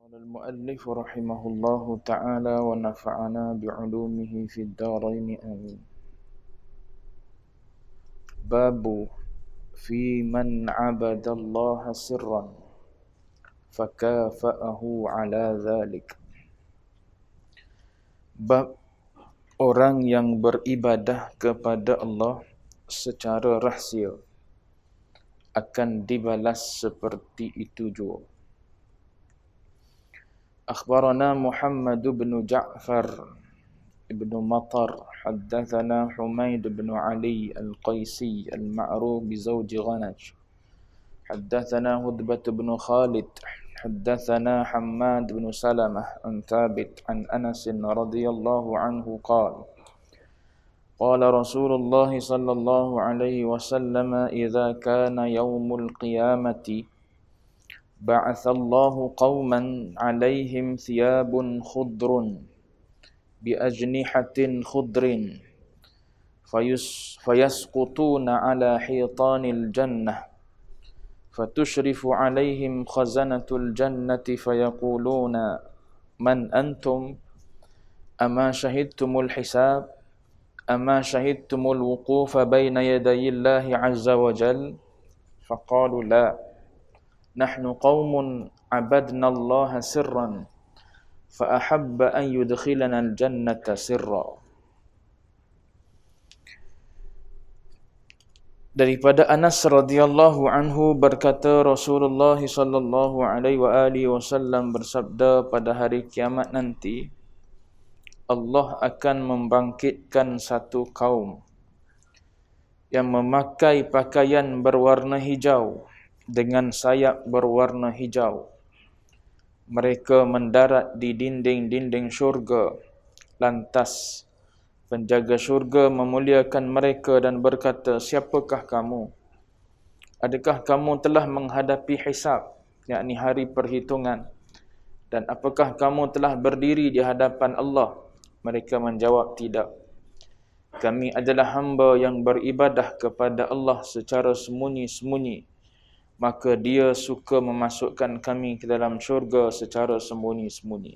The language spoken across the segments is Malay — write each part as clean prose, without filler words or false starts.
قال المؤلف رحمه الله تعالى ونفعنا بعلومه في الدارين آمين. باب في من عبد الله سرا فكافأه على ذلك. Bab orang yang beribadah kepada Allah secara rahsia akan dibalas seperti itu juga. أخبرنا محمد بن جعفر بن مطر حدثنا حميد بن علي القيسي المعروف بزوج غنج حدثنا هدبة بن خالد حدثنا حماد بن سلمة عن ثابت عن أنس رضي الله عنه قال قال رسول الله صلى الله عليه وسلم إذا كان يوم القيامة بعث الله قوما عليهم ثياب خضر بأجنحة خضر فيسقطون على حيطان الجنة فتشرف عليهم خزنة الجنة فيقولون من أنتم أما شهدتم الحساب أما شهدتم الوقوف بين يدي الله عز وجل فقالوا لا نحن قوم عبدنا الله سرا فأحب أن يدخلنا الجنة سرا. Daripada Anas radhiyallahu anhu berkata Rasulullah sallallahu alaihi wasallam bersabda, pada hari kiamat nanti Allah akan membangkitkan satu kaum yang memakai pakaian berwarna hijau dengan sayap berwarna hijau. Mereka mendarat di dinding-dinding syurga. Lantas penjaga syurga memuliakan mereka dan berkata, siapakah kamu? Adakah kamu telah menghadapi hisab, yakni hari perhitungan? Dan apakah kamu telah berdiri di hadapan Allah? Mereka menjawab, tidak. Kami adalah hamba yang beribadah kepada Allah secara sembunyi-sembunyi. Maka dia suka memasukkan kami ke dalam syurga secara sembunyi-sembunyi.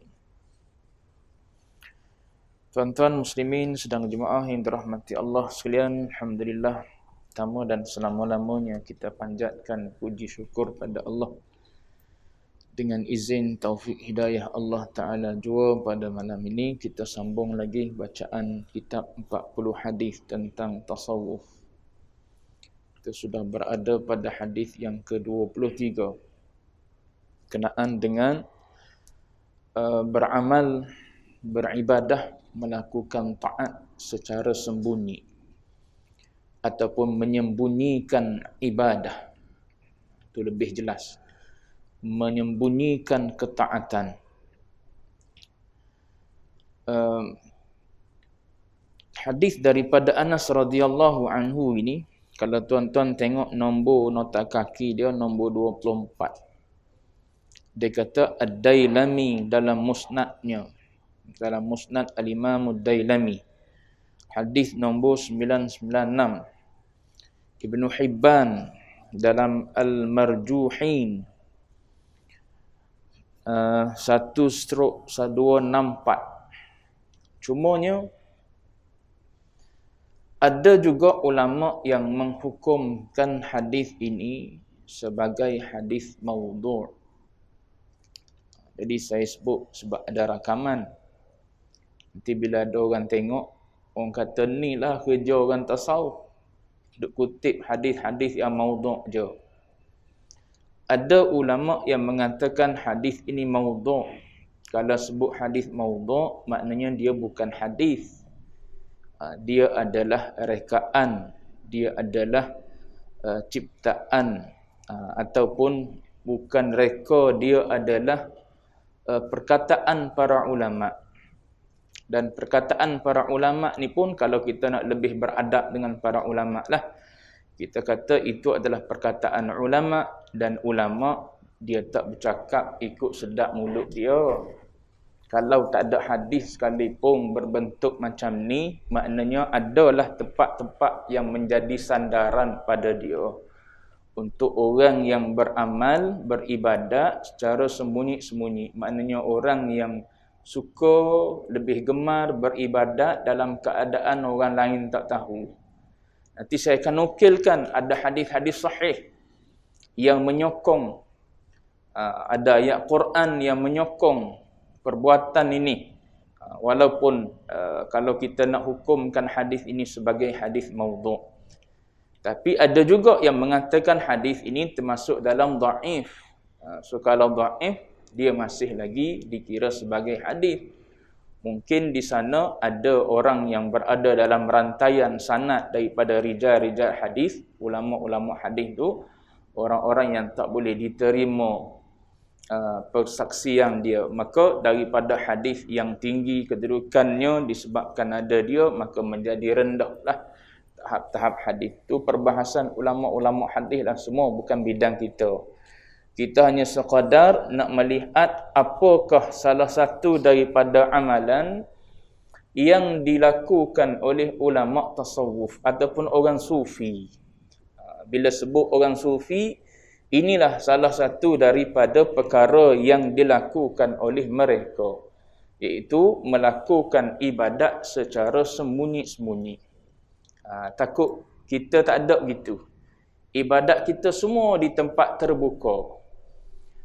Tuan-tuan muslimin sedang jemaah yang dirahmati Allah sekalian, alhamdulillah, pertama dan selama-lamanya kita panjatkan puji syukur pada Allah. Dengan izin taufik hidayah Allah Ta'ala jua, pada malam ini kita sambung lagi bacaan kitab 40 hadis tentang tasawuf. Kita sudah berada pada hadis yang ke-23 kenaan dengan beramal, beribadah, melakukan taat secara sembunyi ataupun menyembunyikan ibadah. Itu lebih jelas, menyembunyikan ketaatan. Hadis daripada Anas radhiyallahu anhu ini, kalau tuan-tuan tengok nombor nota kaki dia, nombor 24. Dia kata Ad-Dailami dalam musnadnya, dalam musnad Al-Imam Ad-Dailami, hadis nombor 996. Ibnu Hibban dalam Al-Marjuhin 1/264. Cumanya ada juga ulama yang menghukumkan hadis ini sebagai hadis maudhu'. Jadi saya sebut sebab ada rakaman. Nanti bila ada orang tengok, orang kata ni lah kerja orang tasawuf, duk kutip hadis-hadis yang maudhu' je. Ada ulama yang mengatakan hadis ini maudhu'. Kalau sebut hadis maudhu', maknanya dia bukan hadis. Dia adalah rekaan, dia adalah ciptaan, ataupun bukan reka, dia adalah perkataan para ulama. Dan perkataan para ulama ni pun, kalau kita nak lebih beradab dengan para ulama lah, kita kata itu adalah perkataan ulama, dan ulama dia tak bercakap ikut sedap mulut dia. Kalau tak ada hadis sekalipun berbentuk macam ni, maknanya adalah tempat-tempat yang menjadi sandaran pada dia. untuk orang yang beramal, beribadat secara sembunyi-sembunyi. Maknanya orang yang suka, lebih gemar beribadat dalam keadaan orang lain tak tahu. Nanti saya akan nukilkan ada hadis-hadis sahih yang menyokong, ada ayat Quran yang menyokong perbuatan ini. Walaupun kalau kita nak hukumkan hadis ini sebagai hadis maudhu'. Tapi ada juga yang mengatakan hadis ini termasuk dalam dhaif. So kalau dhaif, dia masih lagi dikira sebagai hadis. Mungkin di sana ada orang yang berada dalam rantaian sanad daripada rijal-rijal hadis, ulama-ulama hadis tu, orang-orang yang tak boleh diterima persaksian dia. Maka daripada hadis yang tinggi kedudukannya disebabkan ada dia, maka menjadi rendahlah tahap-tahap hadis. Itu perbahasan ulama-ulama hadis lah semua, bukan bidang kita. Kita hanya sekadar nak melihat apakah salah satu daripada amalan yang dilakukan oleh ulama tasawuf ataupun orang sufi. Bila sebut orang sufi, inilah salah satu daripada perkara yang dilakukan oleh mereka, iaitu melakukan ibadat secara sembunyi-sembunyi. Takut kita tak ada gitu. Ibadat kita semua di tempat terbuka.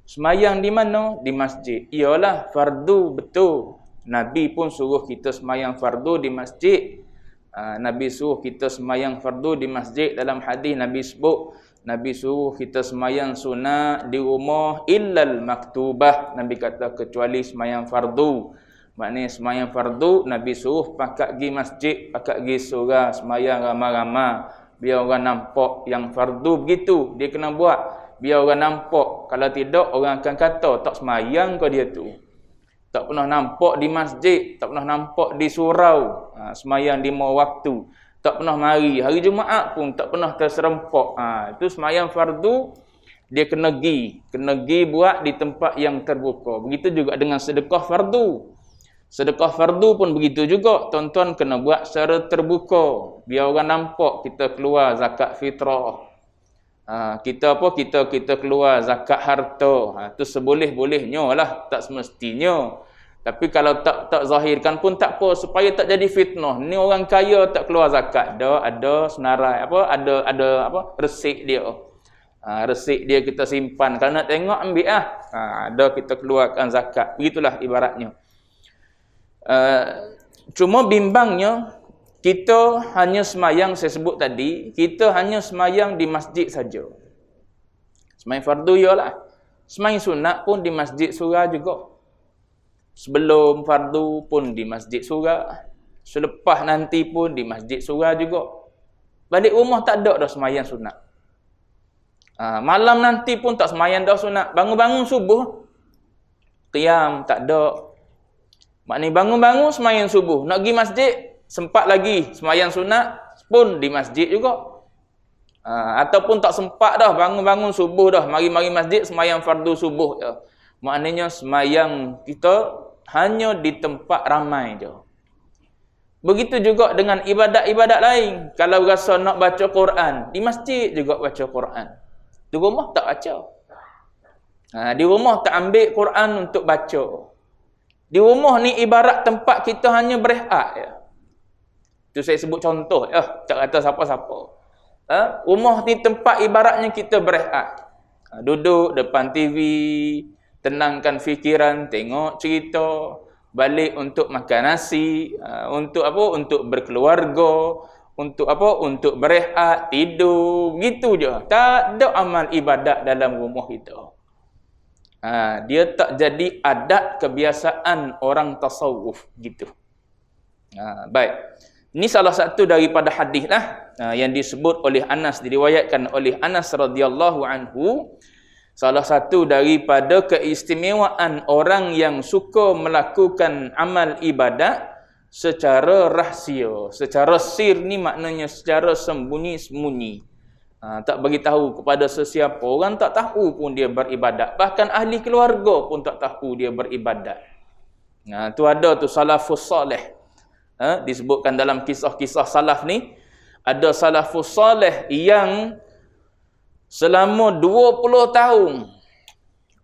Semayang di mana? Di masjid. Iyalah fardu, betul. Nabi pun suruh kita semayang fardu di masjid. Nabi suruh kita semayang fardu di masjid. Dalam hadis Nabi sebut, Nabi suruh kita semayang sunat di rumah illal maktubah. Nabi kata kecuali semayang fardu. Maknanya semayang fardu, Nabi suruh pakat pergi masjid, pakat pergi surau, semayang ramai-ramai. Biar orang nampak yang fardu begitu, dia kena buat. Biar orang nampak. Kalau tidak, orang akan kata, tak semayang kau dia tu. Tak pernah nampak di masjid, tak pernah nampak di surau, semayang 5 waktu. Tak pernah mari, hari Jumaat pun tak pernah terserempak. Itu semayang fardu, dia kena pergi buat di tempat yang terbuka. Begitu juga dengan sedekah fardu. Sedekah fardu pun begitu juga. Tuan-tuan kena buat secara terbuka. Biar orang nampak kita keluar zakat fitrah. Kita keluar zakat harta. Itu seboleh-bolehnya lah. Tak semestinya. Tapi kalau tak zahirkan pun tak apa. Supaya tak jadi fitnah. Ni orang kaya tak keluar zakat. Ada senarai. Ada resik dia. Resik dia kita simpan. Kalau nak tengok ambil lah. Ada kita keluarkan zakat. Begitulah ibaratnya. Cuma bimbangnya kita hanya semayang, saya sebut tadi, kita hanya semayang di masjid saja. Semayang fardu ialah. Semayang sunat pun di masjid surau juga. Sebelum fardu pun di masjid surau. Selepas nanti pun di masjid surau juga. Balik rumah tak ada dah semayang sunat. Malam nanti pun tak semayang dah sunat. Bangun-bangun subuh, qiyam tak ada. Maknanya bangun-bangun semayang subuh. Nak pergi masjid, sempat lagi semayang sunat pun di masjid juga. Ataupun tak sempat dah, bangun-bangun subuh dah, mari-mari masjid semayang fardu subuh je. Maknanya semayang kita hanya di tempat ramai je. Begitu juga dengan ibadat-ibadat lain. Kalau rasa nak baca Quran, di masjid juga baca Quran. Di rumah tak baca. Di rumah tak ambil Quran untuk baca. Di rumah ni ibarat tempat kita hanya berehat je. Itu saya sebut contoh. Tak kata siapa-siapa. Rumah ni tempat ibaratnya kita berehat. Duduk depan TV, tenangkan fikiran, tengok cerita, balik untuk makan nasi, untuk apa? Untuk berkeluarga, untuk apa? Untuk berehat, tidur, begitu je. Tak ada amal ibadat dalam rumah kita. Dia tak jadi adat kebiasaan orang tasawuf gitu. Baik. Ini salah satu daripada hadis lah yang disebut oleh Anas, diriwayatkan oleh Anas radhiyallahu anhu. Salah satu daripada keistimewaan orang yang suka melakukan amal ibadat secara rahsia, secara sir ni maknanya secara sembunyi-sembunyi. Tak bagi tahu kepada sesiapa. Orang tak tahu pun dia beribadat. Bahkan ahli keluarga pun tak tahu dia beribadat. Tu ada tu salafus salih. Disebutkan dalam kisah-kisah salaf ni, ada salafus salih yang selama 20 tahun.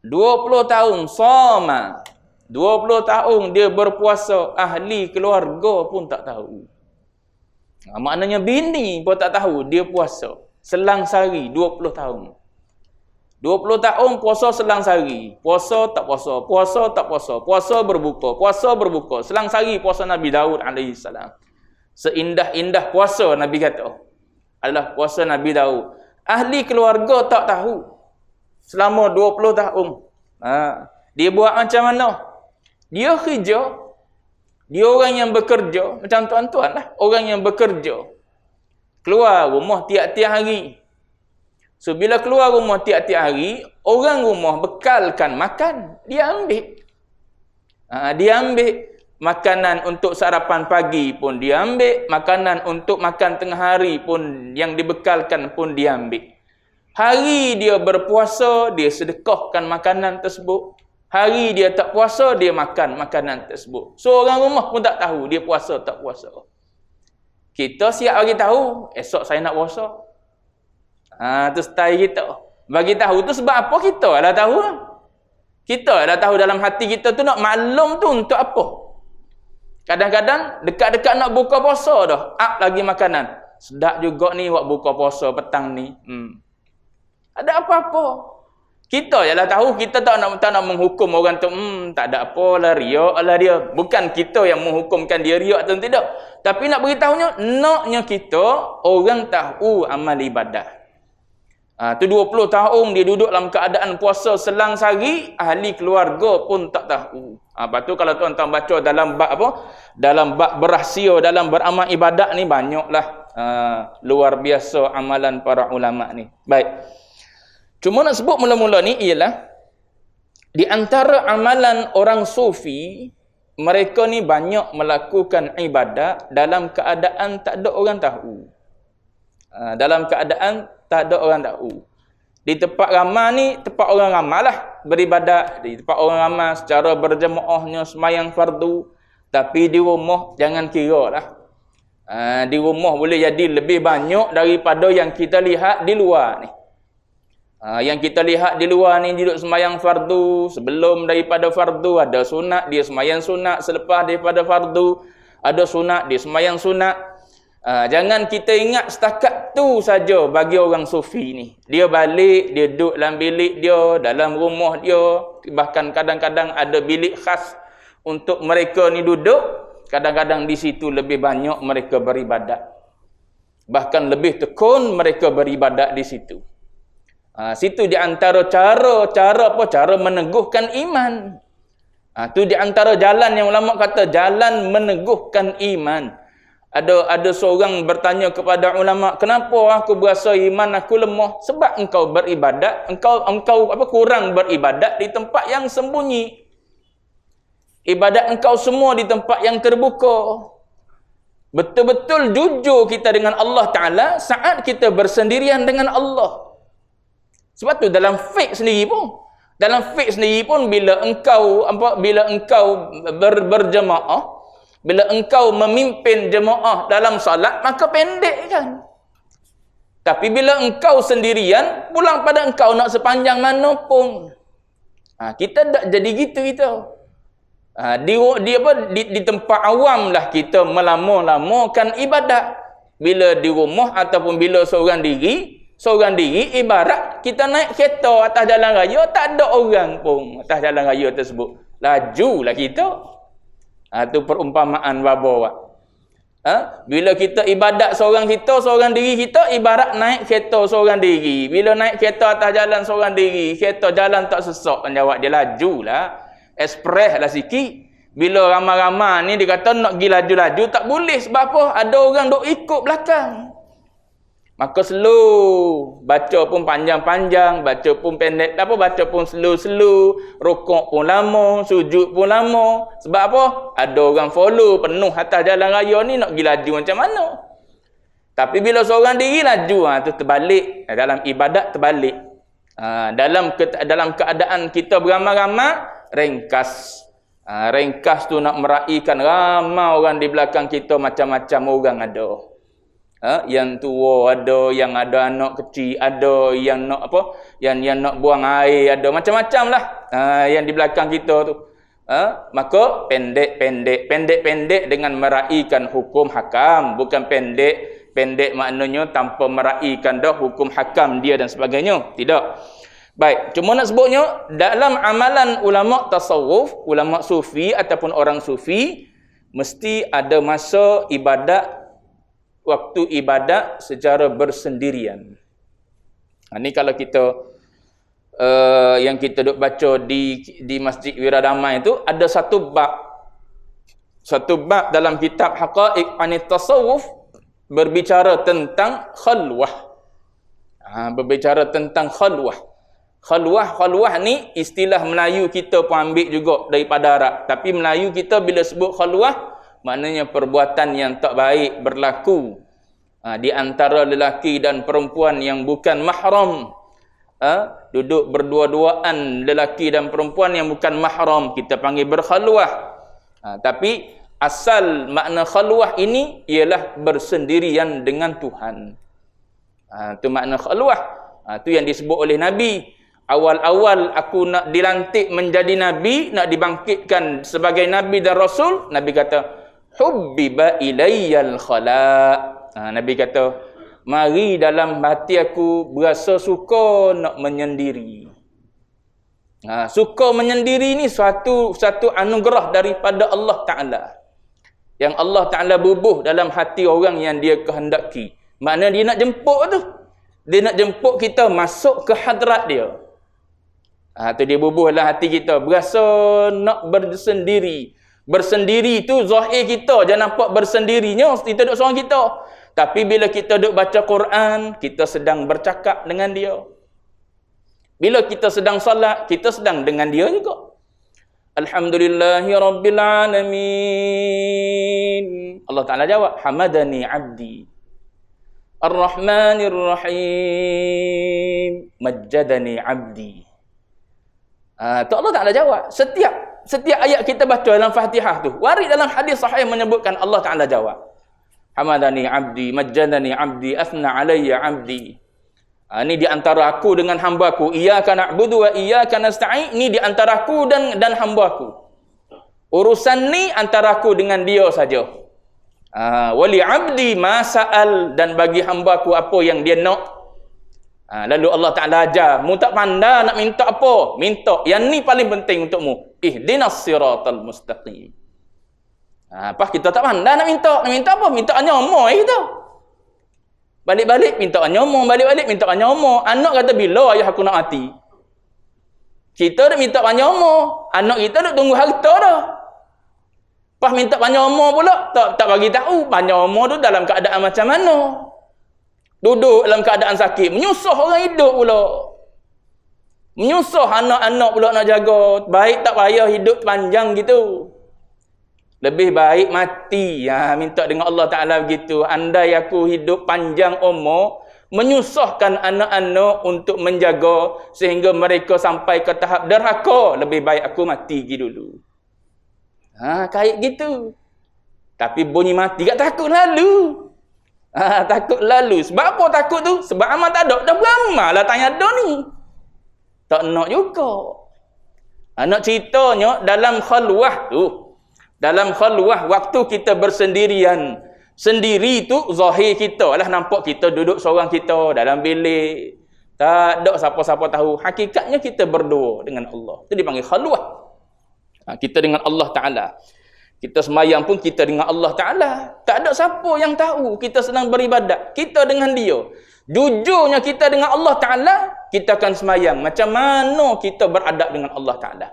20 tahun sama. 20 tahun dia berpuasa, ahli keluarga pun tak tahu. Maknanya bini pun tak tahu dia puasa. Selang sehari 20 tahun. 20 tahun puasa selang sehari. Puasa tak puasa, puasa tak puasa, puasa berbuka, selang sehari puasa Nabi Daud AS. Seindah-indah puasa Nabi kata adalah puasa Nabi Daud. Ahli keluarga tak tahu selama 20 tahun. Dia buat macam mana? Dia kerja. Dia orang yang bekerja. Macam tuan-tuan lah. Orang yang bekerja. Keluar rumah tiap-tiap hari. So, bila keluar rumah tiap-tiap hari, orang rumah bekalkan makan. Dia ambil. Dia ambil. Makanan untuk sarapan pagi pun dia ambil. Makanan untuk makan tengah hari pun yang dibekalkan pun dia ambil. Hari dia berpuasa, dia sedekahkan makanan tersebut. Hari dia tak puasa, dia makan makanan tersebut. So, orang rumah pun tak tahu dia puasa tak puasa. Kita siap bagi tahu, esok saya nak puasa. Tu style kita. Bagi tahu tu sebab apa kita lah tahu. Kita lah tahu dalam hati kita tu nak maklum tu untuk apa. Kadang-kadang dekat-dekat nak buka puasa dah, up lagi makanan. Sedap juga ni buat buka puasa petang ni. Ada apa-apa. Kita je lah tahu, kita tak nak menghukum orang tu, tak ada apa lah, riak lah dia. Bukan kita yang menghukumkan dia riak atau tidak. Tapi nak beritahunya, naknya kita, orang tahu amal ibadah. Tu 20 tahun dia duduk dalam keadaan puasa selang sehari, ahli keluarga pun tak tahu. Lepas tu kalau tuan-tuan baca dalam bab apa? Dalam bab berahsia, dalam beramal ibadat ni, banyaklah luar biasa amalan para ulama ni. Baik. Cuma nak sebut mula-mula ni ialah di antara amalan orang sufi, mereka ni banyak melakukan ibadat dalam keadaan tak ada orang tahu. Dalam keadaan tak ada orang tahu. Di tempat ramai ni, tempat orang ramai lah beribadat. Di tempat orang ramai secara berjemaahnya semayang fardu. Tapi di rumah jangan kira lah. Di rumah boleh jadi lebih banyak daripada yang kita lihat di luar ni. Yang kita lihat di luar ni duduk semayang fardu, sebelum daripada fardu ada sunat, dia semayang sunat, selepas daripada fardu ada sunat, dia semayang sunat. Jangan kita ingat setakat tu saja bagi orang sufi ni. Dia balik, dia duduk dalam bilik dia, dalam rumah dia, bahkan kadang-kadang ada bilik khas untuk mereka ni duduk. Kadang-kadang di situ lebih banyak mereka beribadat. Bahkan lebih tekun mereka beribadat di situ. Situ di antara cara meneguhkan iman. Tu di antara jalan yang ulama kata jalan meneguhkan iman. Ada seorang bertanya kepada ulama, kenapa aku berasa iman aku lemah? Sebab engkau beribadat, engkau kurang beribadat di tempat yang sembunyi. Ibadat engkau semua di tempat yang terbuka. Betul-betul jujur kita dengan Allah Ta'ala saat kita bersendirian dengan Allah. Sebab tu dalam fiqh sendiri pun bila engkau berjemaah, bila engkau memimpin jemaah dalam salat, maka pendek kan. Tapi bila engkau sendirian, pulang pada engkau nak sepanjang mana pun. Kita tak jadi gitu kita. Di tempat awam lah kita melama-lamakan ibadat. Bila di rumah ataupun bila seorang diri ibarat kita naik kereta atas jalan raya, tak ada orang pun atas jalan raya tersebut. Lajulah kita. Tu perumpamaan baba. Bila kita ibadat seorang diri kita ibarat naik kereta seorang diri. Bila naik kereta atas jalan seorang diri, kereta jalan tak sesak, kan jawab dia lajulah. Express lah sikit. Bila ramai-ramai ni dia kata nak pergi laju-laju tak boleh, sebab apa? Ada orang duk ikut belakang. Maka slow, baca pun panjang-panjang, baca pun pendek, baca pun slow-slow, rukuk pun lama, sujud pun lama. Sebab apa? Ada orang follow penuh atas jalan raya ni, nak pergi laju macam mana? Tapi bila seorang diri laju, tu terbalik. Dalam ibadat terbalik. Dalam keadaan kita beramai-ramai, ringkas. Ringkas tu nak meraihkan ramai orang di belakang kita, macam-macam orang ada. Yang tua ada, yang ada anak kecil, ada yang nak apa, yang nak buang air, ada macam-macam lah. Yang di belakang kita tu. Maka pendek dengan meraihkan hukum hakam, bukan pendek maknanya tanpa meraihkan dah hukum hakam dia dan sebagainya. Tidak. Baik, cuma nak sebutnya dalam amalan ulama tasawuf, ulama sufi ataupun orang sufi mesti ada masa ibadat, waktu ibadat secara bersendirian. Ini kalau kita yang kita duk baca di Masjid Wiradamai itu ada satu bab dalam kitab Haqaiq Anit Tasawuf berbicara tentang khalwah. Berbicara tentang khalwah. Khalwah ni istilah Melayu kita pun ambil juga daripada Arab. Tapi Melayu kita bila sebut khalwah maknanya perbuatan yang tak baik berlaku di antara lelaki dan perempuan yang bukan mahram. Duduk berdua-duaan lelaki dan perempuan yang bukan mahram, kita panggil berkhalwah. Tapi asal makna khalwah ini ialah bersendirian dengan Tuhan. Itu makna khalwah. Itu yang disebut oleh Nabi. Awal-awal aku nak dilantik menjadi Nabi, nak dibangkitkan sebagai Nabi dan Rasul, Nabi kata hubbiba ilayyal khala. Nabi kata, mari dalam hati aku berasa suka nak menyendiri. Suka menyendiri ni satu anugerah daripada Allah Ta'ala. Yang Allah Ta'ala bubuh dalam hati orang yang dia kehendaki. Maknanya dia nak jemput tu. Dia nak jemput kita masuk ke hadrat dia. Tu dia bubuh dalam hati kita. Berasa nak bersendiri. Bersendiri tu zahir kita je nampak bersendirinya, kita duduk seorang kita. Tapi bila kita duduk baca Quran, kita sedang bercakap dengan dia. Bila kita sedang salat, kita sedang dengan dia juga. Alhamdulillahi Rabbil Alamin. Allah Ta'ala jawab, hamadani abdi. Ar-Rahmanir Rahim. Majjadani abdi. Tu Allah Ta'ala jawab. Setiap ayat kita baca dalam Fatihah tu, warid dalam hadis sahih menyebutkan Allah Ta'ala jawab. Hamadani abdi, majjadani abdi, asna alayya abdi. Ini di antara aku dengan hamba-Ku. Iyyaka na'budu wa iyyaka nasta'in. Ini di antara aku dan hamba-Ku. Urusan ni antara aku dengan dia saja. Wali abdi ma sa'al, dan bagi hamba-Ku apa yang dia nak. Lalu Allah Ta'ala ajar, mu tak pandai nak minta apa? Minta. Yang ni paling penting untukmu. Ihdinas siratal mustaqim. Pas kita tak pandai nak minta. Nak minta apa? Minta nyomo kita. Balik-balik minta nyomo, balik-balik minta nyomo. Anak kata bila ayah aku nak mati? Kita dah minta nyomo. Anak kita dah tunggu harta dah. Pas minta nyomo pula, tak bagi tahu nyomo tu dalam keadaan macam mana. Duduk dalam keadaan sakit, menyusah orang hidup pula. Menyusah anak-anak pula nak jaga. Baik tak payah hidup panjang gitu. Lebih baik mati. Minta dengan Allah Ta'ala begitu. Andai aku hidup panjang umur, menyusahkan anak-anak untuk menjaga sehingga mereka sampai ke tahap derhaka, lebih baik aku mati dulu. Kayak gitu. Tapi bunyi mati kat takut lalu. Takut lalu. Sebab apa takut tu? Sebab amal tak ada. Dah beramal lah tanya ada ni. Tak nak juga. Nak ceritanya dalam khalwah tu. Dalam khalwah waktu kita bersendirian. Sendiri tu zahir kita lah. Nampak kita duduk seorang kita dalam bilik. Tak ada siapa-siapa tahu. Hakikatnya kita berdua dengan Allah. Itu dipanggil khalwah. Kita dengan Allah Ta'ala. Kita semayang pun kita dengan Allah Ta'ala. Tak ada siapa yang tahu kita sedang beribadat. Kita dengan dia. Jujurnya kita dengan Allah Ta'ala, kita akan semayang. Macam mana kita beradab dengan Allah Ta'ala.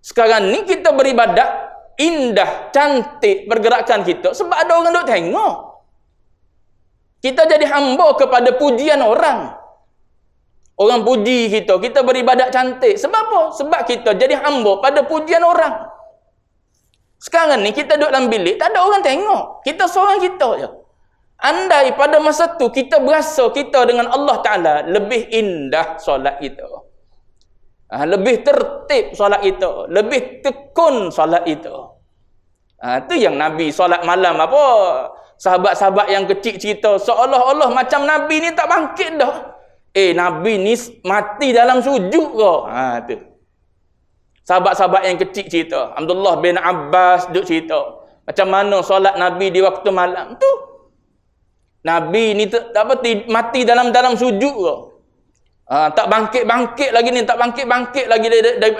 Sekarang ni kita beribadat, indah, cantik pergerakan kita. Sebab ada orang duk tengok. Kita jadi hamba kepada pujian orang. Orang puji kita. Kita beribadat cantik. Sebab apa? Sebab kita jadi hamba pada pujian orang. Sekarang ni kita duduk dalam bilik, tak ada orang tengok. Kita seorang kita je. Andai pada masa tu kita berasa kita dengan Allah Ta'ala lebih indah solat kita. Lebih tertib solat kita. Lebih tekun solat kita. Itu yang Nabi solat malam apa? Sahabat-sahabat yang kecil cerita seolah-olah macam Nabi ni tak bangkit dah. Nabi ni mati dalam sujud ke? Tu. Sahabat-sahabat yang kecil cerita. Abdullah bin Abbas duk cerita. Macam mana solat Nabi di waktu malam tu. Nabi ni mati dalam sujud ke? Tak bangkit-bangkit lagi ni, tak bangkit-bangkit lagi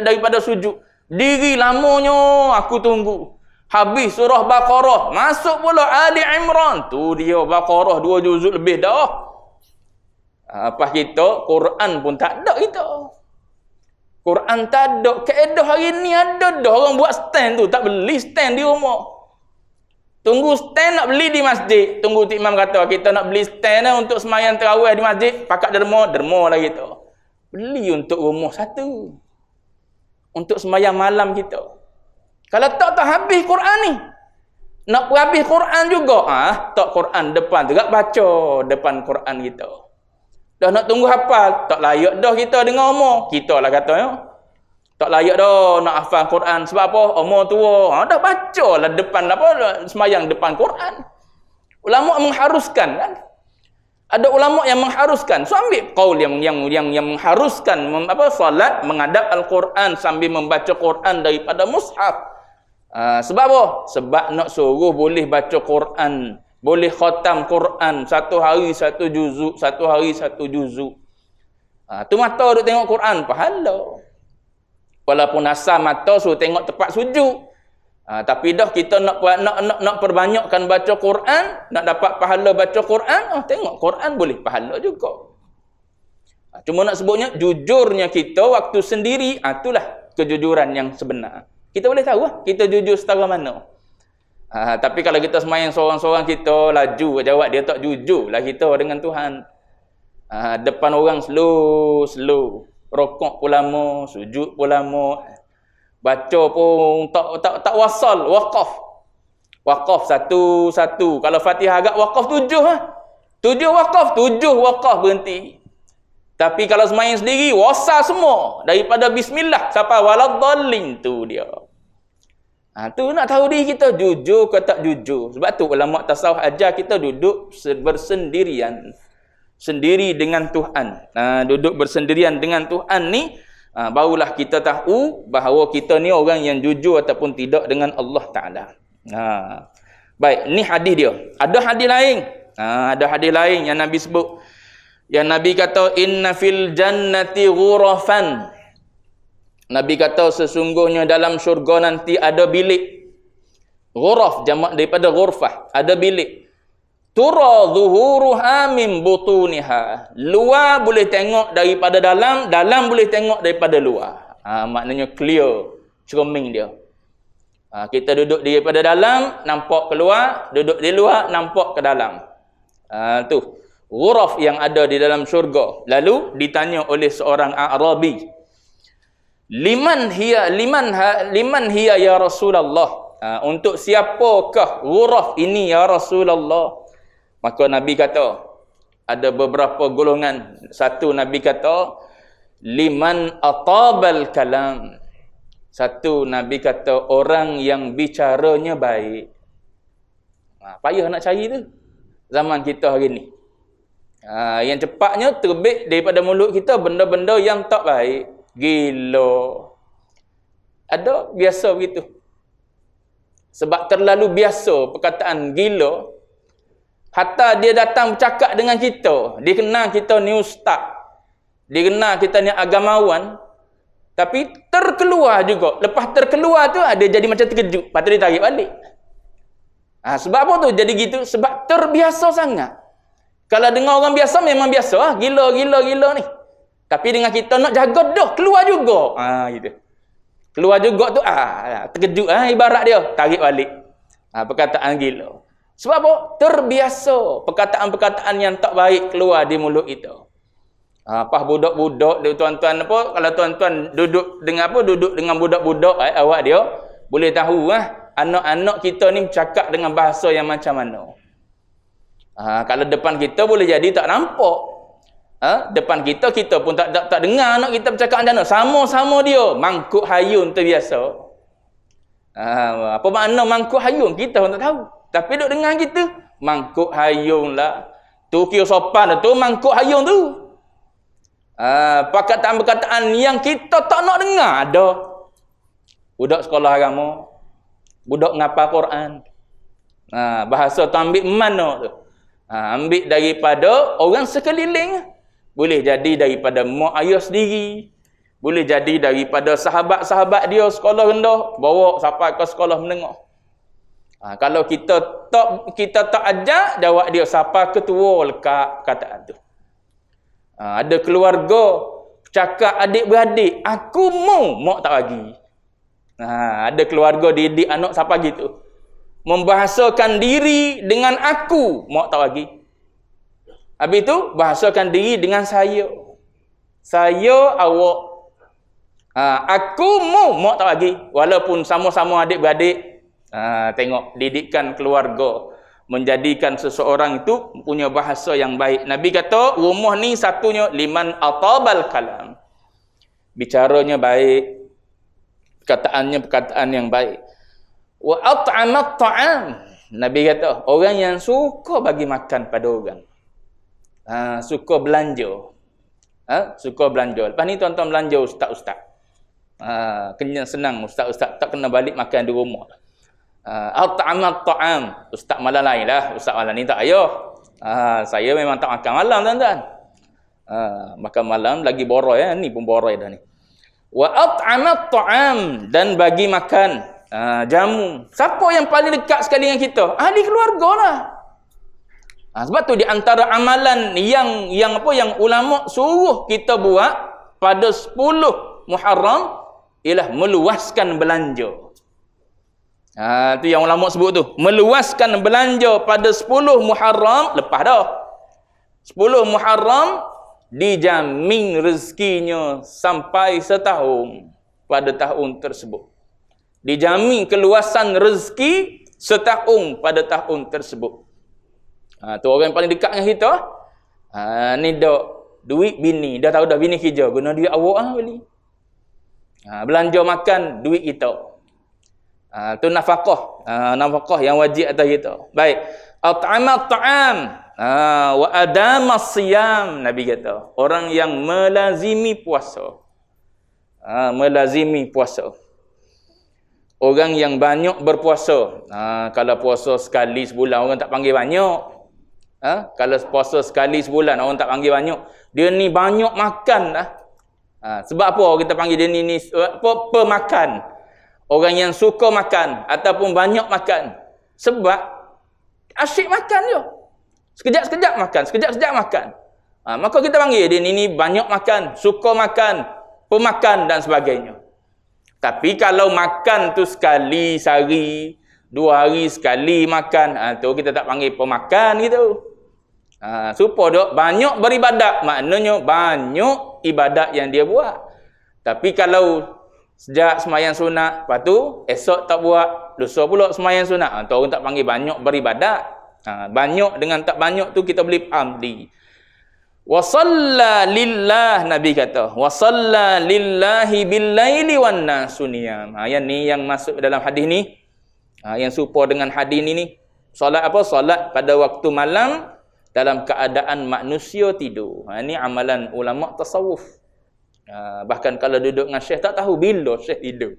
daripada sujud. Diri lamanya aku tunggu. Habis surah Baqarah, masuk pula Ali Imran. Tu dia Baqarah 2 juzuk lebih dah. Apa kita Quran pun tak ada kita. Quran tak ada. Kaedah hari ni ada dah orang buat stand tu, tak beli stand di rumah. Tunggu stand nak beli di masjid. Tunggu Tik Imam kata kita nak beli stand untuk sembahyang tarawih di masjid, pakat derma lah kita. Beli untuk rumah satu. Untuk sembahyang malam kita. Kalau tak habis Quran ni. Nak habis Quran juga. Tak Quran depan juga baca depan Quran kita. Dah nak tunggu hafal, tak layak dah kita dengar umur. Kita lah katanya. Tak layak dah nak hafal Quran. Sebab apa? Umur tua. Dah baca lah depan sembahyang depan Quran. Ulama mengharuskan kan? Ada ulama yang mengharuskan. So ambil qaul yang mengharuskan solat menghadap Al-Quran sambil membaca Quran daripada mushaf. Sebab apa? Sebab nak suruh boleh baca Quran, boleh khatam Quran, satu hari satu juzuk, satu hari satu juzuk. Tu mata duk tengok Quran, pahala. Walaupun asal mata suruh tengok tempat sujud. Tapi dah kita nak perbanyakkan baca Quran, nak dapat pahala baca Quran, tengok Quran boleh pahala juga. Cuma nak sebutnya jujurnya kita waktu sendiri, itulah kejujuran yang sebenar. Kita boleh tahu kita jujur setara mana. Tapi kalau kita semayang seorang-seorang, kita laju jawab, dia tak jujur lah kita dengan Tuhan. Depan orang slow. Rokok pun lama, sujud pun lama. Baca pun tak wasal, Wakaf satu-satu. Kalau Fatihah agak wakaf 7 7 wakaf berhenti. Tapi kalau semayang sendiri, wasal semua. Daripada bismillah sampai waladhdallin tu dia. Tu nak tahu diri kita jujur ke tak jujur. Sebab tu ulama tasawuf ajar kita duduk bersendirian. Sendiri dengan Tuhan. Duduk bersendirian dengan Tuhan ni, barulah kita tahu bahawa kita ni orang yang jujur ataupun tidak dengan Allah Ta'ala. Baik, ni hadis dia. Ada hadis lain. Ada hadis lain yang Nabi sebut. Yang Nabi kata, inna fil jannati ghurafan. Nabi kata sesungguhnya dalam syurga nanti ada bilik. Ghuraf jamak daripada ghurfah, ada bilik. Tura zuhuruha min butuniha. Luar boleh tengok daripada dalam, dalam boleh tengok daripada luar. Maknanya clear, cermin dia. Kita duduk daripada dalam, nampak keluar, duduk di luar, nampak ke dalam. Tu ghuraf yang ada di dalam syurga. Lalu ditanya oleh seorang A'rabi, liman hiya ya Rasulullah. Untuk siapakah ghuraf ini ya Rasulullah? Maka Nabi kata ada beberapa golongan. Satu, Nabi kata liman atabal kalam. Satu, Nabi kata orang yang bicaranya baik. Payah nak cari tu zaman kita hari ni. Yang cepatnya terbit daripada mulut kita benda-benda yang tak baik. Gila. Ada biasa begitu. Sebab terlalu biasa perkataan gila. Hatta dia datang bercakap dengan kita, dia kenal kita ni ustaz, dia kenal kita ni agamawan, tapi terkeluar juga. Lepas terkeluar tu dia jadi macam terkejut, lepas tu dia tarik balik. Sebab apa tu jadi gitu? Sebab terbiasa sangat. Kalau dengar orang biasa memang biasa, gila ni. Tapi dengan kita nak jaga dah keluar juga. Gitu. Keluar juga tu terkejut, ibarat dia tarik balik. Perkataan gila. Sebab apa? Terbiasa perkataan-perkataan yang tak baik keluar di mulut kita. Apa budak-budak dia tuan-tuan apa, kalau tuan-tuan duduk dengan budak-budak awak dia boleh tahu anak-anak kita ni bercakap dengan bahasa yang macam mana. Kalau depan kita boleh jadi tak nampak. Depan kita pun tak dengar anak kita bercakap macam mana. Sama-sama dia mangkuk hayun tu biasa. Apa makna mangkuk hayun kita pun tak tahu. Tapi duk dengar kita mangkuk hayung lah. Tu kira sopan tu mangkuk hayung tu. Perkataan-perkataan yang kita tak nak dengar ada. Budak sekolah agama, budak ngapal Quran. Bahasa tu ambil mana tu? Ambil daripada orang sekeliling. Boleh jadi daripada mak ayah sendiri. Boleh jadi daripada sahabat-sahabat dia sekolah rendah, bawa sampai ke sekolah menengah. Kalau kita tak ajak, jawab dia siapa ketua lekat perkataan tu. Ada keluarga cakap adik-beradik, aku mau mak tak bagi. Ada keluarga didik anak siapa gitu. Membahasakan diri dengan aku, mak tak bagi. Habis tu bahasakan diri dengan saya. Saya, awak. Aku mau mak tak bagi. Walaupun sama-sama adik-beradik. Tengok didikan keluarga menjadikan seseorang itu punya bahasa yang baik. Nabi kata rumah ni satunya liman atabal kalam, bicaranya baik, perkataan yang baik. Wa at'amat ta'am, Nabi kata orang yang suka bagi makan pada orang, suka belanja, suka belanja. Lepas ni tuan-tuan belanja ustaz-ustaz, kena senang ustaz-ustaz tak kena balik makan di rumah. At'amat ta'am, ustaz malam lain lah, ustaz malam ni tak payah. Saya memang tak makan malam tuan-tuan. Makan malam lagi borai, ni pun borai dah ni. Wa at'amat ta'am, dan bagi makan jamu. Siapa yang paling dekat sekali dengan kita? Ahli keluarga lah. Sebab tu di antara amalan yang ulama suruh kita buat pada 10 Muharram ialah meluaskan belanja. Tu yang ulama sebut tu, meluaskan belanja pada 10 Muharram. Lepas dah 10 Muharram dijamin rezekinya sampai setahun pada tahun tersebut. Dijamin keluasan rezeki setahun pada tahun tersebut. Tu orang yang paling dekat dengan kita. Ni dak duit bini, dah tahu dah bini kerja, guna duit awak beli. Belanja makan duit kita. Tu nafkah. Nafkah yang wajib atas kita. Baik. At'amat ta'am wa adamas siyam, Nabi kata. Orang yang melazimi puasa. Melazimi puasa. Orang yang banyak berpuasa. Kalau puasa sekali sebulan orang tak panggil banyak. Kalau puasa sekali sebulan orang tak panggil banyak. Dia ni banyak makan dah. Sebab apa kita panggil dia ni pemakan? Orang yang suka makan ataupun banyak makan. Sebab asyik makan je. Sekejap-sekejap makan, sekejap-sekejap makan. Maka kita panggil dia ni banyak makan, suka makan, pemakan dan sebagainya. Tapi kalau makan tu sekali sehari, 2 hari sekali makan, tu kita tak panggil pemakan gitu. Supaya dok banyak beribadat, maknanya banyak ibadat yang dia buat. Tapi kalau sejak semayang sunat, lepas tu esok tak buat, lusa pula semayang sunat, tu orang tak panggil banyak beribadat. Banyak dengan tak banyak tu kita boleh faham di. Wa shalla lillah, Nabi kata. Wa shalla lillahi bil laili wan nasu niyam. Yang ni yang masuk dalam hadis ni. Yang serupa dengan hadis ni. Solat apa? Solat pada waktu malam dalam keadaan manusia tidur. Ini amalan ulama tasawuf. Bahkan kalau duduk dengan syekh tak tahu bila syekh tidur.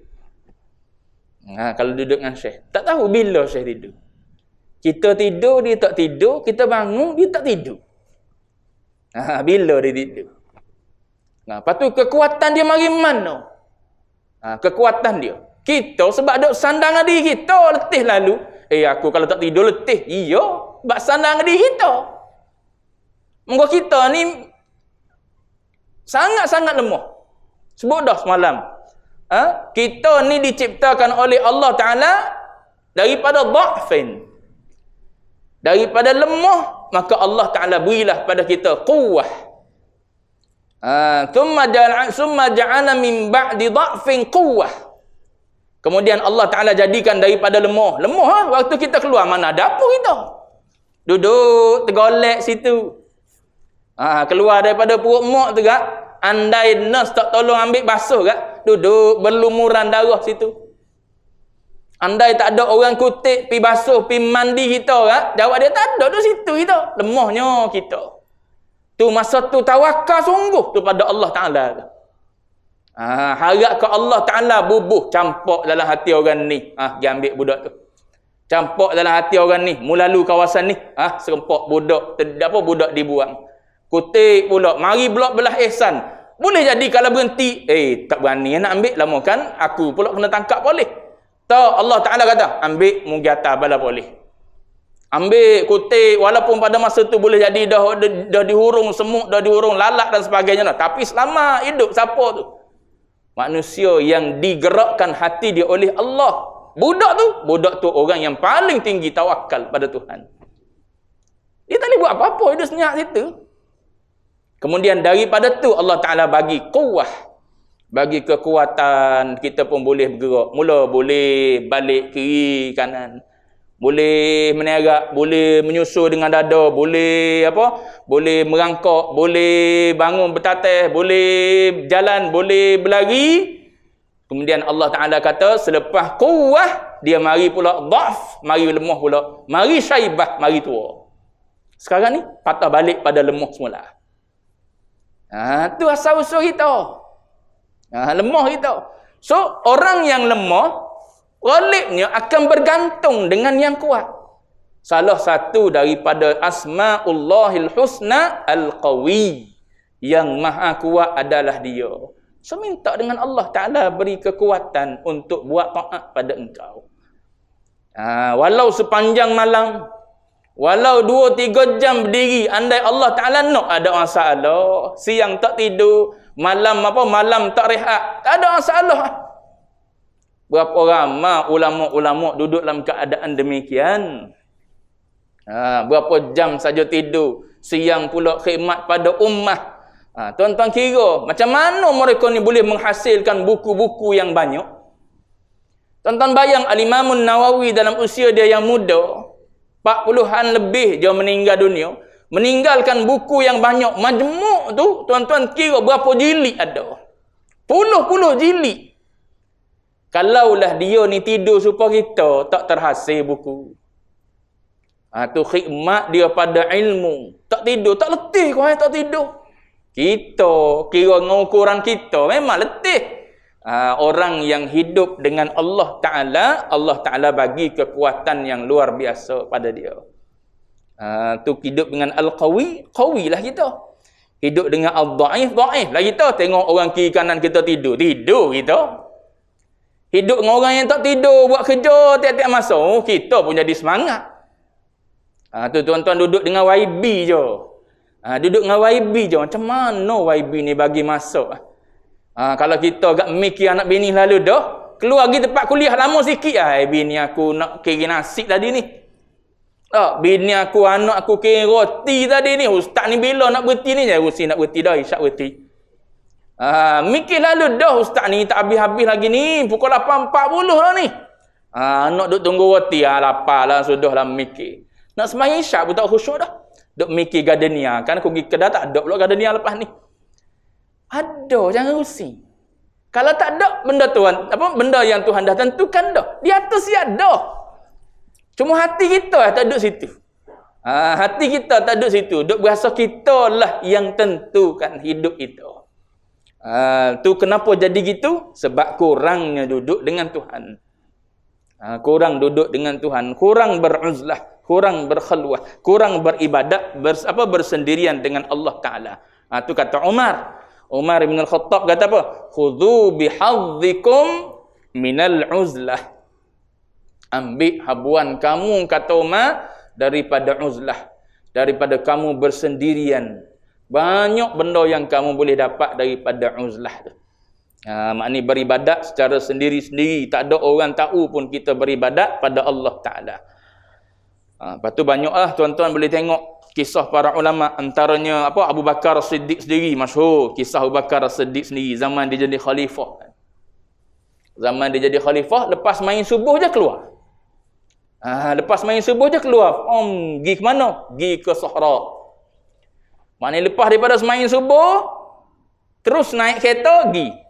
Kalau duduk dengan syekh tak tahu bila syekh tidur. Kita tidur dia tak tidur, kita bangun dia tak tidur. Bila dia tidur. Lepas tu kekuatan dia mari mana? Kekuatan dia. Kita sebab duk sandang diri kita letih lalu. Aku kalau tak tidur letih. Iya, sebab sandang diri kita. Moga kita ni sangat-sangat lemah. Sebut dah semalam. Kita ni diciptakan oleh Allah Ta'ala daripada dha'fin. Daripada lemah, maka Allah Ta'ala berilah pada kita quwwah. Summa ja'ala min ba'di dha'fin quwwah. Kemudian Allah Ta'ala jadikan daripada lemah. Lemah waktu kita keluar mana ada apa kita. Duduk tergolek situ. Keluar daripada perut mak tu gak, andai nurse tak tolong ambil basuh gak, duduk berlumuran darah situ. Andai tak ada orang kutip, pi basuh, pi mandi kita, jawab dia tak ada di situ kita. Lemahnya kita. Tu masa tu tawakal sungguh tu pada Allah Ta'ala. Harap ke Allah Ta'ala bubuh campak dalam hati orang ni. Dia ambil budak tu. Campak dalam hati orang ni. Mulalu kawasan ni. Serempak budak. Budak dibuang. Kutip pula. Mari blok belah ihsan. Boleh jadi kalau berhenti. Tak berani nak ambil lama kan. Aku pula kena tangkap boleh. Tak, Allah Ta'ala kata, ambil mugiata bala boleh. Ambil kutip, walaupun pada masa tu boleh jadi dah dihurung semut, dah dihurung lalat dan sebagainya. Tapi selama hidup siapa tu? Manusia yang digerakkan hati dia oleh Allah. Budak tu orang yang paling tinggi tawakal pada Tuhan. Dia tak boleh buat apa-apa, hidup senyap situ. Kemudian daripada tu Allah Ta'ala bagi kuwah. Bagi kekuatan, kita pun boleh bergerak. Mula boleh balik kiri kanan. Boleh menerak, boleh menyusul dengan dada, boleh boleh merangkak, boleh bangun bertatih, boleh jalan, boleh berlari. Kemudian Allah Ta'ala kata, selepas kuwah, dia mari pula dhaf, mari lemah pula. Mari syaibah, mari tua. Sekarang ni, patah balik pada lemah semula. Tu asal-usul kita. Lemah kita. So, orang yang lemah, ghalibnya akan bergantung dengan yang kuat. Salah satu daripada asma'ullahil husna al-qawi. Yang maha kuat adalah dia. So, minta dengan Allah Ta'ala beri kekuatan untuk buat taat pada engkau. Walau sepanjang malam, walau 2-3 jam berdiri, andai Allah Ta'ala nak ada masalah. Siang tak tidur, malam tak rehat, tak ada masalah. Berapa ramai ulama-ulama duduk dalam keadaan demikian. Berapa jam saja tidur, siang pula khidmat pada ummah. Tuan-tuan kira macam mana mereka ni boleh menghasilkan buku-buku yang banyak. Tuan-tuan bayang Al-Imam Nawawi dalam usia dia yang muda, 40-an lebih dia meninggal dunia, meninggalkan buku yang banyak. Majmuk tu tuan-tuan kira berapa jilid ada. Puluh-puluh jilid. Kalaulah dia ni tidur supaya kita tak terhasil buku. Tu khidmat dia pada ilmu. Tak tidur, tak letih kau tak tidur. Kita kira dengan ukuran kita memang letih. Orang yang hidup dengan Allah Ta'ala bagi kekuatan yang luar biasa pada dia. Tu hidup dengan al-qawi, qawilah kita. Hidup dengan al-dhaif, dhaif lah kita. Tengok orang kiri kanan kita tidur kita. Hidup dengan orang yang tak tidur, buat kerja tiap-tiap masa, kita pun jadi semangat. Tu tuan-tuan duduk dengan YB je. Duduk dengan YB je. Macam mana YB ni bagi masuk? Kalau kita agak mikir anak bini lalu dah, keluar pergi tempat kuliah lama sikit. Bini aku nak kira nasi tadi ni. Bini aku, anak aku kira roti tadi ni. Ustaz ni bila nak berhenti ni? Usi nak berhenti dah, isyak berhenti. Mikir lalu dah ustaz ni, tak habis-habis lagi ni. Pukul 8.40 lah ni. Nak duduk tunggu roti. Lapar lah, sudah lah mikir. Nak sembahyang isyak pun tak khusyuk dah. Duk mikir gardenia. Kan aku pergi kedai tak ada pula gardenia lepas ni. Ada, jangan rusing. Kalau tak ada benda Tuhan, benda yang Tuhan dah tentukan dah. Di atas dia ada. Cuma hati kita tak duduk situ. Hati kita tak duduk situ. Duk berasa kita lah yang tentukan hidup itu. Tu kenapa jadi gitu? Sebab kurangnya duduk dengan Tuhan. Kurang duduk dengan Tuhan, kurang beruzlah, kurang berkhalwah, kurang beribadat, bersendirian dengan Allah Ta'ala. Tu kata Umar bin Al-Khattab kata apa? Khudhu bihadzikum minal uzlah. Ambil habuan kamu, kata Umar, daripada uzlah, daripada kamu bersendirian. Banyak benda yang kamu boleh dapat daripada uzlah tu. Maknanya beribadat secara sendiri-sendiri, tak ada orang tahu pun kita beribadat pada Allah Ta'ala. Lepas tu banyaklah tuan-tuan boleh tengok kisah para ulama, antaranya Abu Bakar As-Siddiq sendiri, masyhur kisah Abu Bakar As-Siddiq sendiri zaman dia jadi khalifah. Zaman dia jadi khalifah, lepas main subuh je keluar. Lepas main subuh je keluar. Pergi ke mana? Pergi ke Sahara. Maknanya lepas daripada semain subuh, terus naik kereta pergi.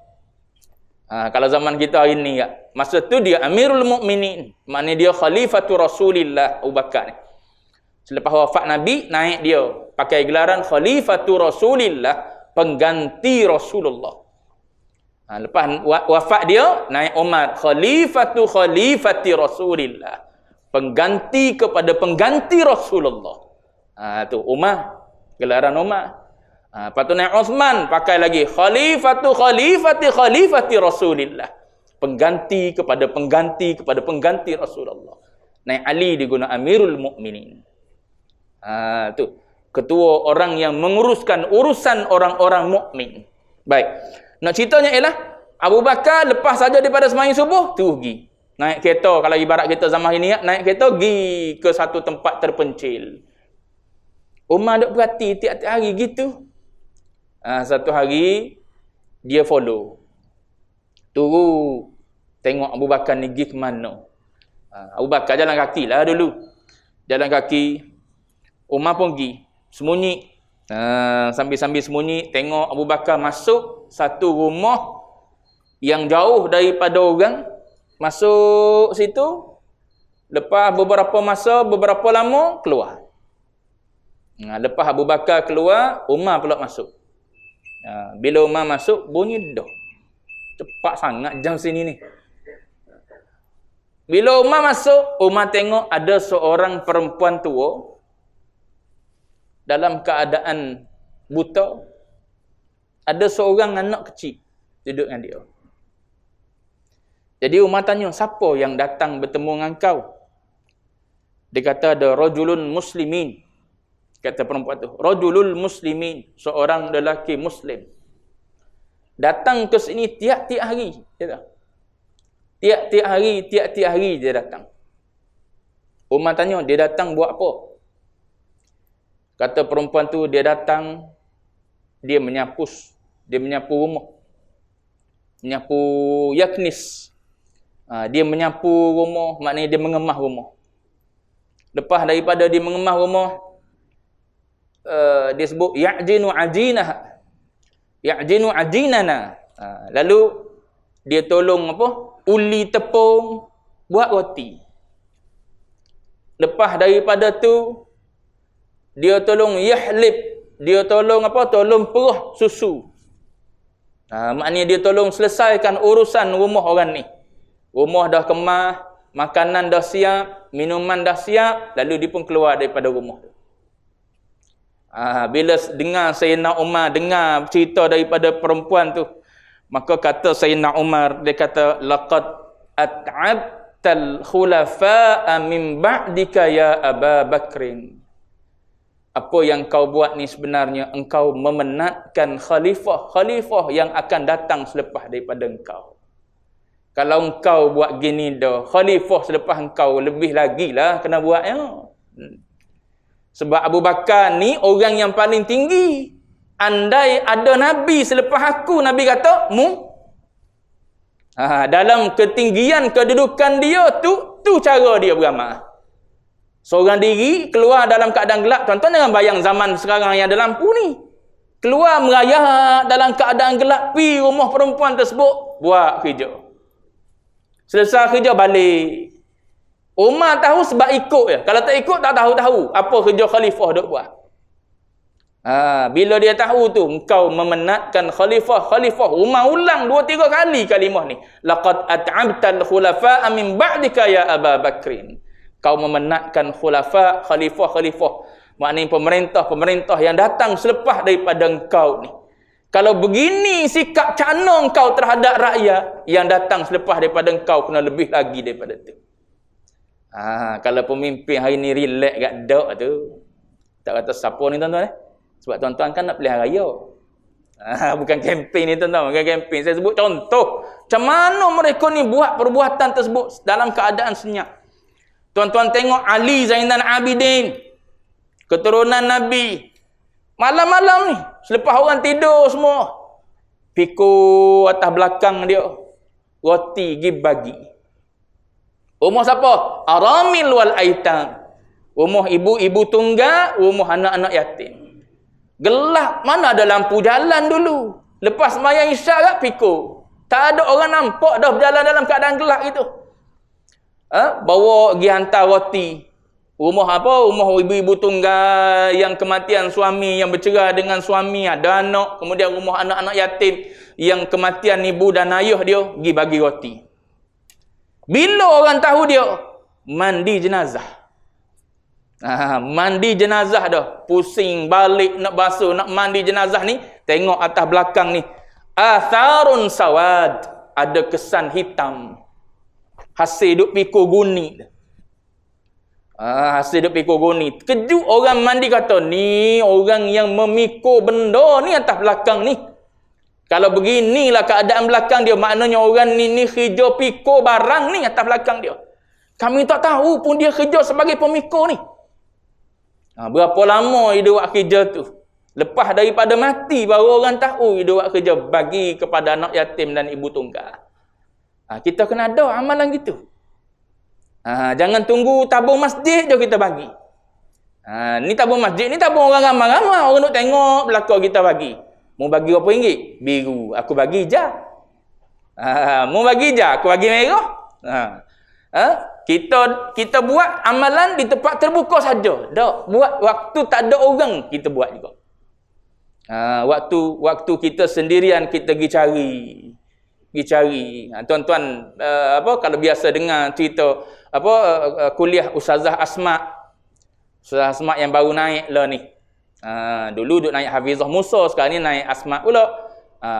Kalau zaman kita hari ni, masa tu dia Amirul Mukminin, maknanya dia Khalifatu Rasulillah Abu Bakar ni. Selepas wafat Nabi, naik dia pakai gelaran Khalifatu Rasulillah, pengganti Rasulullah. Lepas wafat dia, naik Umar, Khalifati Rasulillah, pengganti kepada pengganti Rasulullah. Tu Umar, gelaran Umar. Lepas tu naik Uthman, pakai lagi Khalifati Rasulillah, pengganti kepada pengganti Rasulullah. Naik Ali diguna Amirul Mukminin. Tu ketua orang yang menguruskan urusan orang-orang mukmin. Baik. Nak ceritanya ialah Abu Bakar lepas saja daripada sembahyang subuh tu pergi. Naik kereta, kalau ibarat kita zaman ini, naik kereta pergi ke satu tempat terpencil. Umar duk perhati tiap-tiap hari gitu. Satu hari dia follow. Tunggu tengok Abu Bakar ni pergi ke mana. Abu Bakar jalan kaki lah dulu. Jalan kaki. Umar pun pergi. Sembunyi. Sambil-sambil sembunyi, tengok Abu Bakar masuk satu rumah yang jauh daripada orang. Masuk situ. Lepas beberapa masa, beberapa lama, keluar. Lepas Abu Bakar keluar, Umar pula masuk. Bila Umar masuk, bunyi dah. Cepat sangat jam sini ni. Bila Umar masuk, Umar tengok ada seorang perempuan tua dalam keadaan buta. Ada seorang anak kecil duduk dengan dia. Jadi Umar tanya, siapa yang datang bertemu dengan kau? Dia kata ada rajulun muslimin. Kata perempuan tu, rajulul muslimin, seorang lelaki muslim. Datang ke sini tiap-tiap hari. Tiap-tiap hari dia datang. Umar tanya, dia datang buat apa? Kata perempuan tu, dia datang, dia menyapu rumah. Menyapu yaknis. Dia menyapu rumah, maknanya dia mengemah rumah. Lepas daripada dia mengemah rumah, dia sebut ya'jinu ajinana. Lalu dia tolong uli tepung buat roti. Lepas daripada tu dia tolong yahlib, dia tolong tolong perah susu. Maknanya dia tolong selesaikan urusan rumah orang ni. Rumah dah kemah, makanan dah siap, minuman dah siap, lalu dia pun keluar daripada rumah tu. Bila dengar Sayyidina Umar dengar cerita daripada perempuan tu, maka kata Sayyidina Umar, dia kata laqad at'abtal khulafa'a min ba'dika ya Aba Bakrin. Apa yang kau buat ni sebenarnya engkau memenatkan khalifah yang akan datang selepas daripada engkau. Kalau engkau buat gini dah, khalifah selepas engkau lebih lagi lah kena buatnya. Sebab Abu Bakar ni orang yang paling tinggi. Andai ada Nabi selepas aku, Nabi kata, dalam ketinggian kedudukan dia tu cara dia beramal. Seorang diri keluar dalam keadaan gelap. Tuan-tuan jangan bayang zaman sekarang yang ada lampu ni. Keluar merayap dalam keadaan gelap, pergi rumah perempuan tersebut, buat kerja. Selesai kerja balik. Umar tahu sebab ikut je. Kalau tak ikut tak tahu apa kerja khalifah duk buat. Bila dia tahu tu, engkau memenatkan khalifah. Umar ulang 2-3 kali kalimah ni. Laqad at'abtal khulafa'a min ba'dika ya Aba Bakrin. Kau memenatkan khalifah. Maknanya pemerintah yang datang selepas daripada engkau ni. Kalau begini sikap cana engkau terhadap rakyat, yang datang selepas daripada engkau kena lebih lagi daripada tu. Kalau pemimpin hari ni relax kat dak tu, tak kata siapa ni tuan-tuan Sebab tuan-tuan kan nak pilihan raya. Bukan kempen ni tuan-tuan, bukan kempen. Saya sebut contoh. Macam mana mereka ni buat perbuatan tersebut dalam keadaan senyap. Tuan-tuan tengok Ali Zainal Abidin, keturunan Nabi. Malam-malam ni, selepas orang tidur semua, pikul atas belakang dia, roti pergi bagi. Rumah siapa? Aramil wal aitam. Rumah ibu-ibu tunggal, rumah anak-anak yatim. Gelap, mana ada lampu jalan dulu. Lepas sembahyang isyak kat pikul. Tak ada orang nampak dah berjalan dalam keadaan gelap itu. Bawa pergi hantar roti. Rumah apa? Rumah ibu-ibu tunggal yang kematian suami, yang bercerai dengan suami, ada anak. Kemudian rumah anak-anak yatim yang kematian ibu dan ayah dia, pergi bagi roti. Bila orang tahu dia? Mandi jenazah. Mandi jenazah dah. Pusing balik nak basuh, nak mandi jenazah ni. Tengok atas belakang ni. Atharun sawad. Ada kesan hitam. Hasil duk pikul guni. Hasil duk pikul guni. Kejut orang mandi kata, ni orang yang memikul benda ni atas belakang ni. Kalau beginilah keadaan belakang dia, maknanya orang ni kerja pikul barang ni atas belakang dia. Kami tak tahu pun dia kerja sebagai pemikul ni. Berapa lama dia buat kerja tu? Lepas daripada mati baru orang tahu dia buat kerja bagi kepada anak yatim dan ibu tunggal. Kita kena ada amalan gitu. Jangan tunggu tabung masjid je kita bagi. Ni tabung masjid, ni tabung orang ramai-ramai. Orang nak tengok belakang kita bagi. Mau bagi berapa ringgit? Biru. Aku bagi je. Mau bagi je? Aku bagi merah. Kita buat amalan di tempat terbuka saja. Tak buat waktu tak ada orang, kita buat juga. Waktu kita sendirian kita pergi cari. Tuan-tuan kalau biasa dengar cerita kuliah Ustazah Asma. Ustazah Asma yang baru naik lah ni. Dulu duk naik Hafizah Musa, sekarang ni naik Asma pula.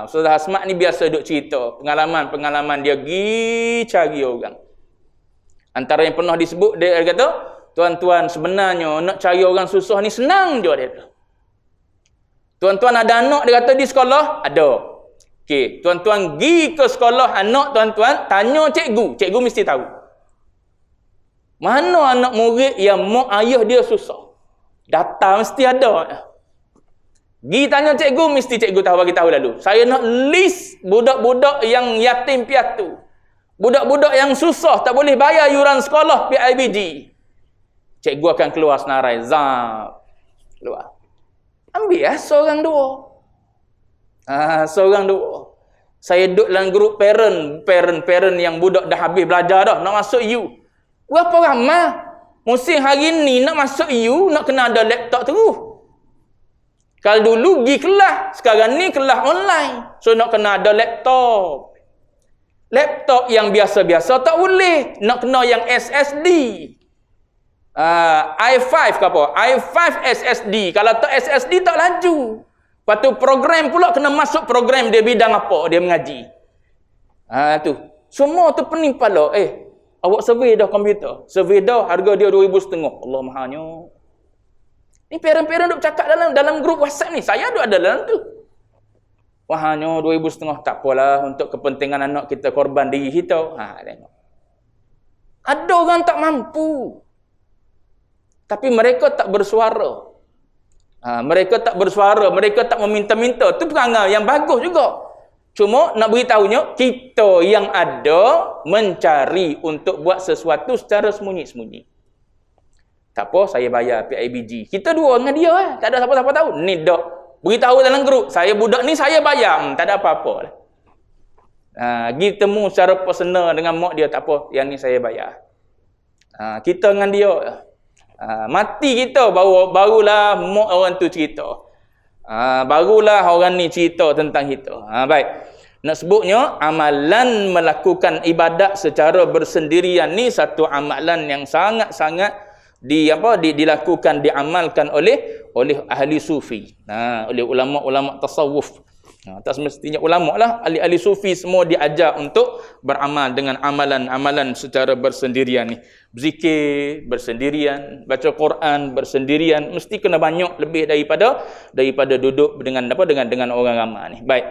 Ustazah Asma ni biasa duk cerita pengalaman dia pergi cari orang. Antara yang pernah disebut, dia kata, tuan-tuan sebenarnya nak cari orang susah ni senang je dia kata. Tuan-tuan ada anak, dia kata di sekolah? Ada. Okey, tuan-tuan pergi ke sekolah anak tuan-tuan, tanya cikgu mesti tahu. Mana anak murid yang mak ayah dia susah? Data mesti ada. Pergi tanya cikgu, mesti cikgu tahu, bagi tahu lalu. Saya nak list budak-budak yang yatim piatu. Budak-budak yang susah, tak boleh bayar yuran sekolah PIBG. Cikgu akan keluar senarai. Zap. Keluar. Ambil seorang dua. Seorang dua. Saya duduk dalam grup parent yang budak dah habis belajar dah. Nak masuk U. Berapa ramai? Musim hari ni nak masuk U, nak kena ada laptop terus. Kalau dulu pergi kelas. Sekarang ni kelas online. So nak kena ada laptop. Laptop yang biasa-biasa tak boleh. Nak kena yang SSD. i5 ke apa? i5 SSD. Kalau tak SSD tak laju. Lepas tu program pula kena masuk program dia bidang apa dia mengaji. Tu. Semua tu pening kepala. Awak survey dah komputer. Survey dah harga dia 2,500. Allah mahanya. Ni parent-parent duk cakap dalam grup WhatsApp ni. Saya duk ada dalam tu. Wahanya 2,500 tak apalah untuk kepentingan anak kita, korban diri kita. Tengok. Ada orang tak mampu. Tapi mereka tak bersuara. Mereka tak bersuara, mereka tak meminta-minta. Itu perangai yang bagus juga. Cuma nak beritahunya, kita yang ada mencari untuk buat sesuatu secara sembunyi-sembunyi. Tak apa, saya bayar PIBG. Kita dua dengan dia tak ada siapa-siapa tahu. Ni dak. Beritahu dalam grup, saya budak ni saya bayar. Tak ada apa-apa lah. Pergi temu secara personal dengan mak dia, tak apa, yang ni saya bayar. Kita dengan dia. Mati kita, barulah mak orang tu cerita. Barulah orang ni cerita tentang kita. Baik. Nak sebutnya, amalan melakukan ibadat secara bersendirian ni satu amalan yang sangat-sangat dilakukan, diamalkan oleh ahli sufi, oleh ulama-ulama tasawuf. Tak semestinya ulama lah, ahli sufi semua diajar untuk beramal dengan amalan-amalan secara bersendirian ni. Berzikir bersendirian, baca Quran bersendirian, mesti kena banyak lebih daripada duduk dengan orang ramai ni. Baik.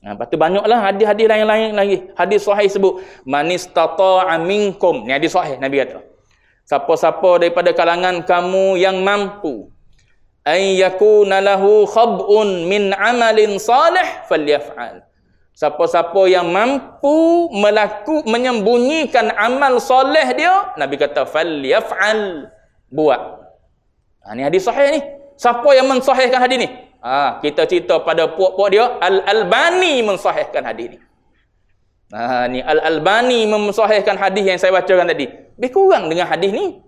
Lepas tu banyaklah hadis-hadis lain-lain lagi. Hadis sahih sebut, man istata'a minkum. Ni hadis sahih Nabi kata. Siapa-siapa daripada kalangan kamu yang mampu ay yakuna lahu khab'un min amalin salih falyaf'al. Siapa-siapa yang mampu menyembunyikan amal soleh dia, Nabi kata falyaf'al, buat. Ni hadis sahih ni. Siapa yang mensahihkan hadis ni? Kita cerita pada puak-puak dia, Al-Albani mensahihkan hadis ni. Ni Al-Albani mensahihkan hadis yang saya bacakan tadi. Lebih kurang dengan hadis ni.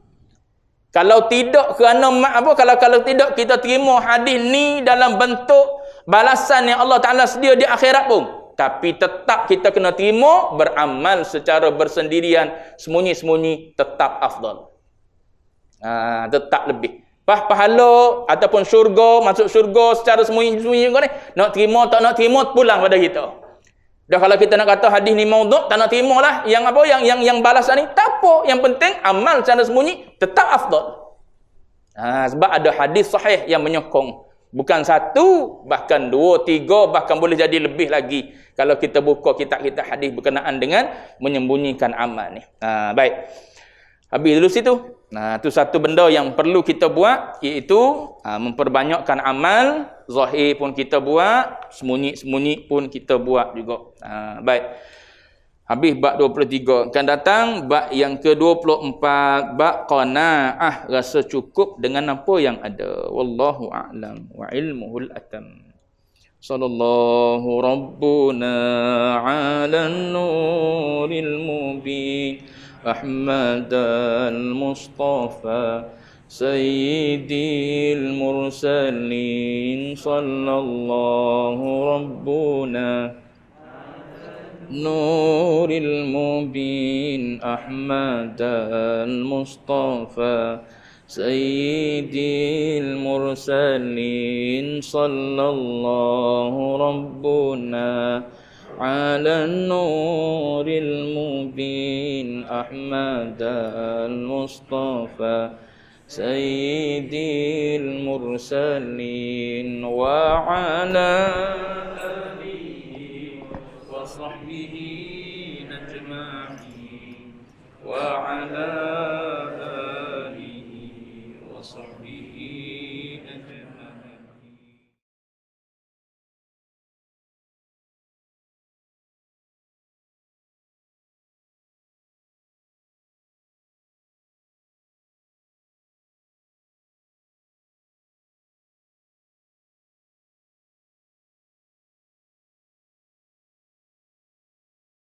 Kalau tidak kerana kalau tidak kita terima hadis ni dalam bentuk balasan yang Allah Taala sedia di akhirat pun, tapi tetap kita kena terima, beramal secara bersendirian, sembunyi-sembunyi, tetap afdal. Tetap lebih. Pahala ataupun syurga, masuk syurga secara sembunyi-sembunyi ni, nak terima tak nak terima pulang pada kita. Dah kalau kita nak kata hadis ni maudhu', tak nak terima lah yang balasan ni, tak apa, yang penting amal secara sembunyi tetap afdal. Sebab ada hadis sahih yang menyokong, bukan satu, bahkan dua, tiga, bahkan boleh jadi lebih lagi kalau kita buka kitab-kitab hadis berkenaan dengan menyembunyikan amal ni. Baik. Habis dulu situ. Itu satu benda yang perlu kita buat, iaitu memperbanyakkan amal. Zahir pun kita buat, sembunyi-sembunyi pun kita buat juga. Baik. Habis bab 23. Akan datang bab yang ke-24, bab qanaah, rasa cukup dengan apa yang ada. Wallahu a'lam wa ilmuhul atam. Sallallahu rabbuna 'alan nuril mubin. Ahmad al-Mustafa Sayyidil Mursalin. Sallallahu rabbuna Nuril Mubin. Ahmad al-Mustafa Sayyidil Mursalin. Sallallahu rabbuna على النور المبين. أحمد المصطفى سيد المرسلين وعلى آله وصحبه أجمعين وعلى